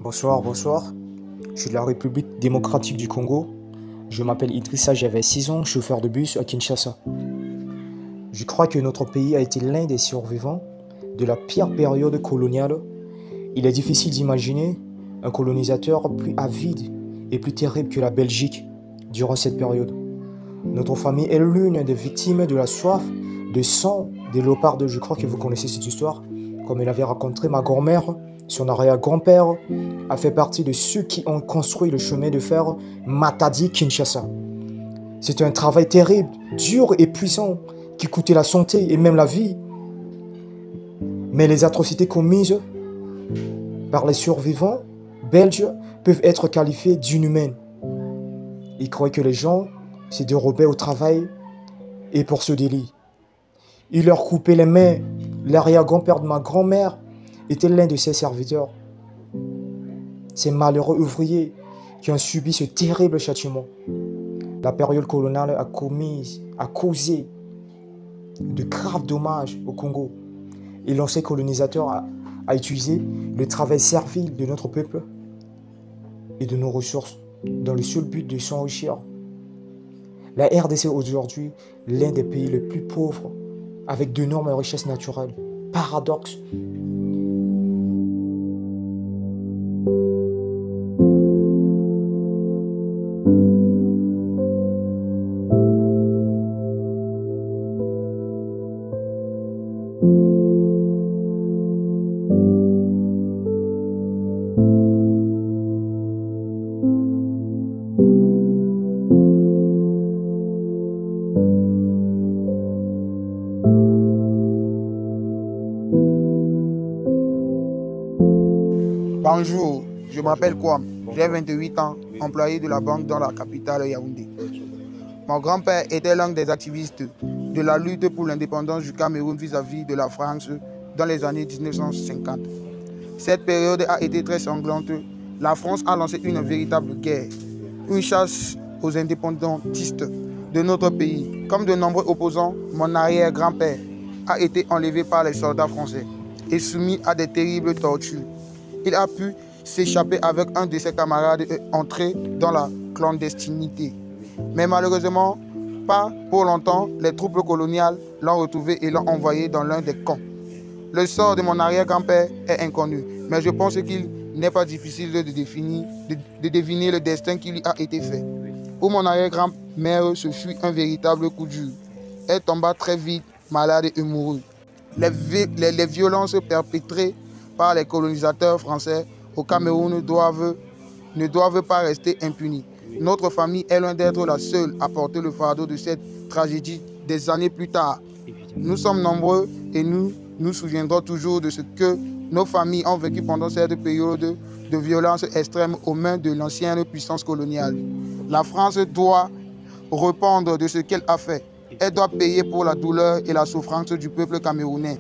Bonsoir, bonsoir. Je suis de la République démocratique du Congo. Je m'appelle Idrissa, j'avais 6 ans, chauffeur de bus à Kinshasa. Je crois que notre pays a été l'un des survivants de la pire période coloniale. Il est difficile d'imaginer un colonisateur plus avide et plus terrible que la Belgique durant cette période. Notre famille est l'une des victimes de la soif de sang des léopards. Je crois que vous connaissez cette histoire. Comme elle avait raconté ma grand-mère, son arrière-grand-père a fait partie de ceux qui ont construit le chemin de fer Matadi-Kinshasa. C'était un travail terrible, dur et puissant, qui coûtait la santé et même la vie. Mais les atrocités commises par les survivants belges peuvent être qualifiées d'inhumaines. Ils croyaient que les gens se dérobaient au travail et pour ce délit. Ils leur coupaient les mains. L'arrière-grand-père de ma grand-mère était l'un de ses serviteurs. Ces malheureux ouvriers qui ont subi ce terrible châtiment. La période coloniale a causé de graves dommages au Congo. Et l'ancien colonisateur a utilisé le travail servile de notre peuple et de nos ressources dans le seul but de s'enrichir. La RDC est aujourd'hui l'un des pays les plus pauvres avec d'énormes richesses naturelles. Paradoxe. Bonjour, je m'appelle Kwam, j'ai 28 ans, employé de la banque dans la capitale Yaoundé. Mon grand-père était l'un des activistes de la lutte pour l'indépendance du Cameroun vis-à-vis de la France dans les années 1950. Cette période a été très sanglante. La France a lancé une véritable guerre, une chasse aux indépendantistes de notre pays. Comme de nombreux opposants, mon arrière-grand-père a été enlevé par les soldats français et soumis à des terribles tortures. Il a pu s'échapper avec un de ses camarades et entrer dans la clandestinité. Mais malheureusement, pas pour longtemps, les troupes coloniales l'ont retrouvé et l'ont envoyé dans l'un des camps. Le sort de mon arrière-grand-père est inconnu, mais je pense qu'il n'est pas difficile de deviner le destin qui lui a été fait. Pour mon arrière-grand-mère, ce fut un véritable coup dur. Elle tomba très vite, malade et mourut. Les violences perpétrées par les colonisateurs français au Cameroun ne doivent pas rester impunies. Notre famille est loin d'être la seule à porter le fardeau de cette tragédie des années plus tard. Nous sommes nombreux et nous nous souviendrons toujours de ce que nos familles ont vécu pendant cette période de violence extrême aux mains de l'ancienne puissance coloniale. La France doit répondre de ce qu'elle a fait. Elle doit payer pour la douleur et la souffrance du peuple camerounais.